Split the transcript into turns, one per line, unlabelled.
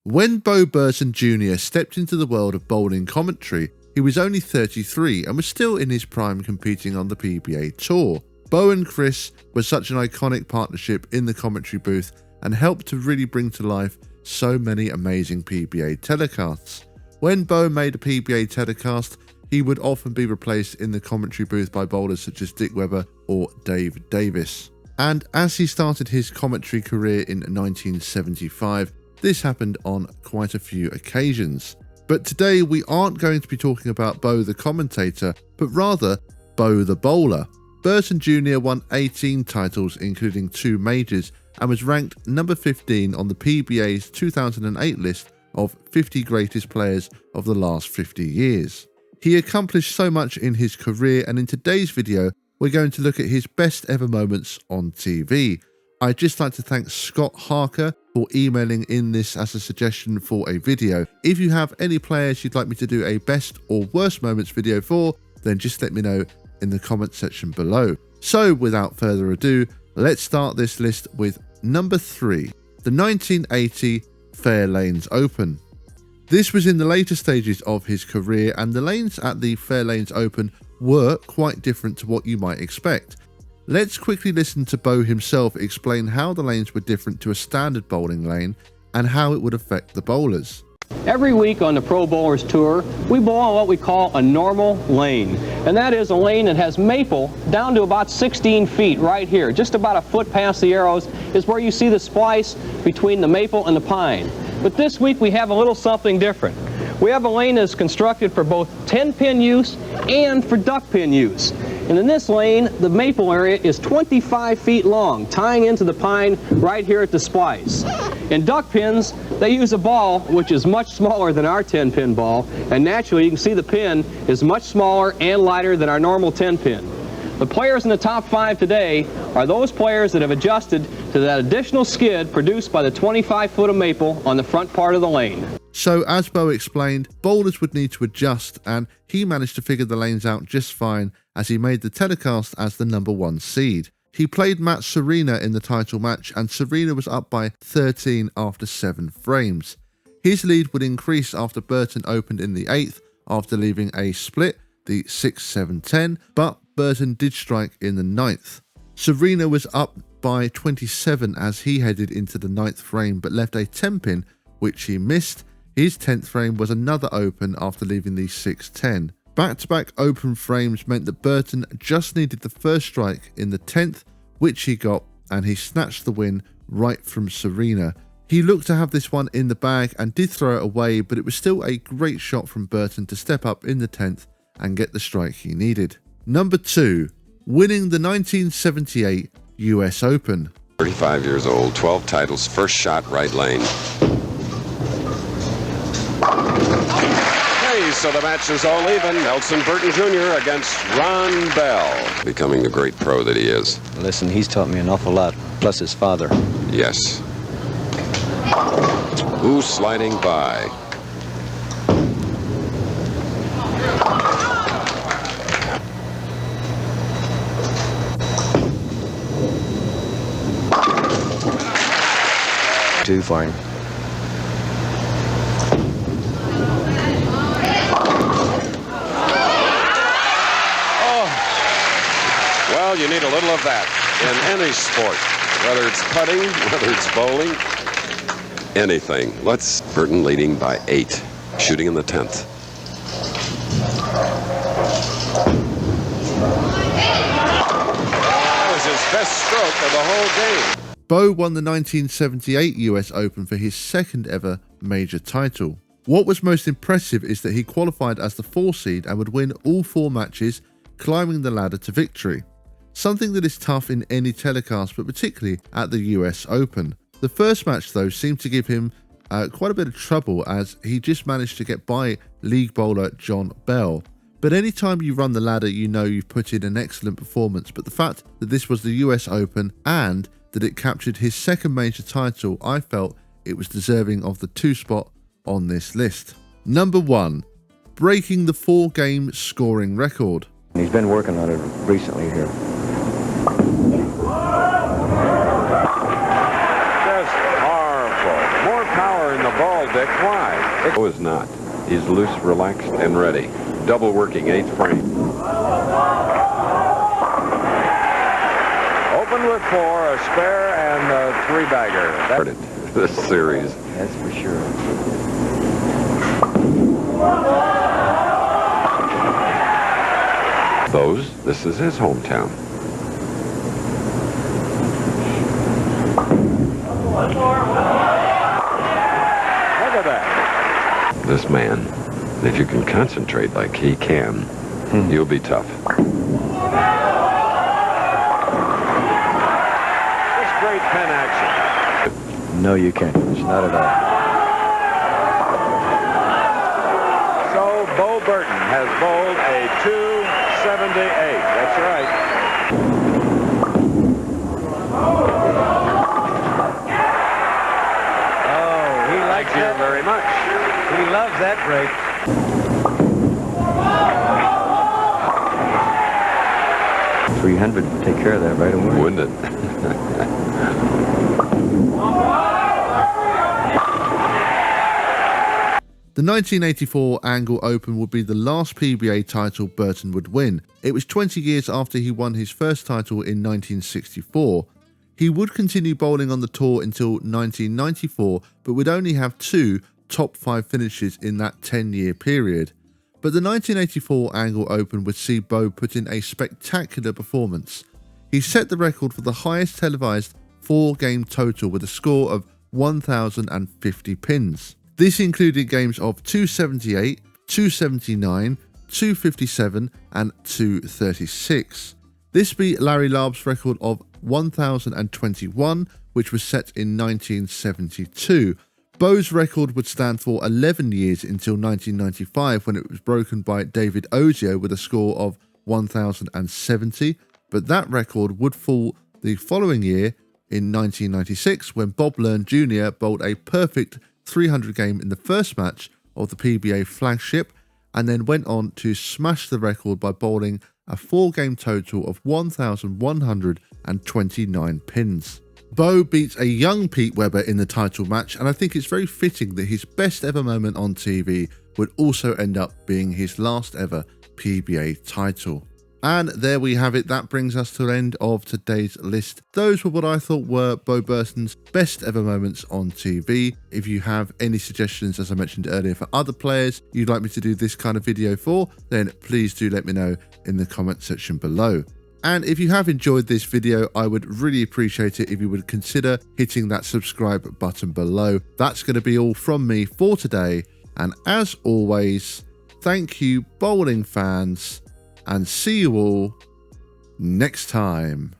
When Bo Burton Jr. stepped into the world of bowling commentary, he was only 33 and was still in his prime competing on the PBA tour. Bo and Chris were such an iconic partnership in the commentary booth and helped to really bring to life so many amazing PBA telecasts. When Bo made a PBA telecast, he would often be replaced in the commentary booth by bowlers such as Dick Webber or Dave Davis. And as he started his commentary career in 1975, this happened on quite a few occasions. But today we aren't going to be talking about Bo the commentator, but rather Bo the bowler. Burton Jr. won 18 titles, including 2 majors, and was ranked number 15 on the PBA's 2008 list of 50 greatest players of the last 50 years. He accomplished so much in his career, and in today's video, we're going to look at his best ever moments on TV. I'd just like to thank Scott Harker for emailing in this as a suggestion for a video. If you have any players you'd like me to do a best or worst moments video for, then just let me know in the comment section below. So without further ado, let's start this list with number 3, the 1980 Fairlanes Open. This was in the later stages of his career, and the lanes at the Fairlanes Open were quite different to what you might expect. Let's quickly listen to Bo himself explain how the lanes were different to a standard bowling lane and how it would affect the bowlers.
Every week on the Pro Bowlers Tour, we bowl on what we call a normal lane. And that is a lane that has maple down to about 16 feet right here. Just about a foot past the arrows is where you see the splice between the maple and the pine. But this week we have a little something different. We have a lane that's constructed for both 10-pin use and for duck-pin use. And in this lane, the maple area is 25 feet long, tying into the pine right here at the splice. In duck pins, they use a ball which is much smaller than our 10-pin ball, and naturally you can see the pin is much smaller and lighter than our normal 10-pin. The players in the top 5 today are those players that have adjusted to that additional skid produced by the 25 foot of maple on the front part of the lane.
So as Bo explained, bowlers would need to adjust, and he managed to figure the lanes out just fine as he made the telecast as the number 1 seed. He played Matt Serena in the title match, and Serena was up by 13 after 7 frames. His lead would increase after Burton opened in the 8th after leaving a split, the 6-7-10, but Burton did strike in the 9th. Serena was up by 27 as he headed into the 9th frame but left a 10-pin which he missed. His 10th frame was another open after leaving the 6-10. Back-to-back open frames meant that Burton just needed the first strike in the 10th, which he got, and he snatched the win right from Serena. He looked to have this one in the bag and did throw it away, but it was still a great shot from Burton to step up in the 10th and get the strike he needed. Number 2, winning the 1978 US Open.
35 years old, 12 titles, first shot right lane. So the match is all even. Nelson Burton Jr. against Ron Bell. Becoming the great pro that he is.
Listen, he's taught me an awful lot, plus his father.
Yes. Who's sliding by?
Too fine.
Well, you need a little of that in any sport, whether it's putting, whether it's bowling, anything. Let's Burton leading by 8, shooting in the 10th. That was his best stroke of the whole game.
Bo won the 1978 US Open for his 2nd ever major title. What was most impressive is that he qualified as the 4 seed and would win all 4 matches, climbing the ladder to victory. Something that is tough in any telecast, but particularly at the US Open. The first match though seemed to give him quite a bit of trouble, as he just managed to get by league bowler John Bell. But anytime you run the ladder, you know you've put in an excellent performance, but the fact that this was the US Open and that it captured his 2nd major title, I felt it was deserving of the 2 spot on this list. Number 1, breaking the 4-game scoring record.
He's been working on it recently here.
Just powerful. More power in the
ball, Dick. Why? Bo is not. He's loose, relaxed, and ready. Double working, 8th frame. Open with 4, a spare, and a 3-bagger. That started this series.
That's for sure.
This is his hometown. Look at that. This man, if you can concentrate like he can, you'll be tough. Just great pen action.
No, you can't. It's not at all.
So Bo Burton has bowled a 278. That's right.
Oh, he likes
Thank you
that.
very much.
He loves that break. 300 would take care of that right away.
Wouldn't it?
The 1984 Angle Open would be the last PBA title Burton would win. It was 20 years after he won his first title in 1964. He would continue bowling on the tour until 1994, but would only have 2 top 5 finishes in that 10-year period. But the 1984 Angle Open would see Bo put in a spectacular performance. He set the record for the highest televised 4-game total with a score of 1,050 pins. This included games of 278, 279, 257 and 236. This beat Larry Laub's record of 1,021, which was set in 1972. Bo's record would stand for 11 years until 1995, when it was broken by David Ozio with a score of 1,070, but that record would fall the following year in 1996, when Bo Burton Jr. bowled a perfect 300 game in the first match of the PBA flagship, and then went on to smash the record by bowling a 4-game total of 1,129 pins. Bo beats a young Pete Webber in the title match, and I think it's very fitting that his best ever moment on TV would also end up being his last ever PBA title. And there we have it. That brings us to the end of today's list. Those were what I thought were Bo Burton's best ever moments on TV. If you have any suggestions, as I mentioned earlier, for other players you'd like me to do this kind of video for, then please do let me know in the comment section below. And if you have enjoyed this video, I would really appreciate it if you would consider hitting that subscribe button below. That's going to be all from me for today. And as always, thank you, bowling fans, and see you all next time.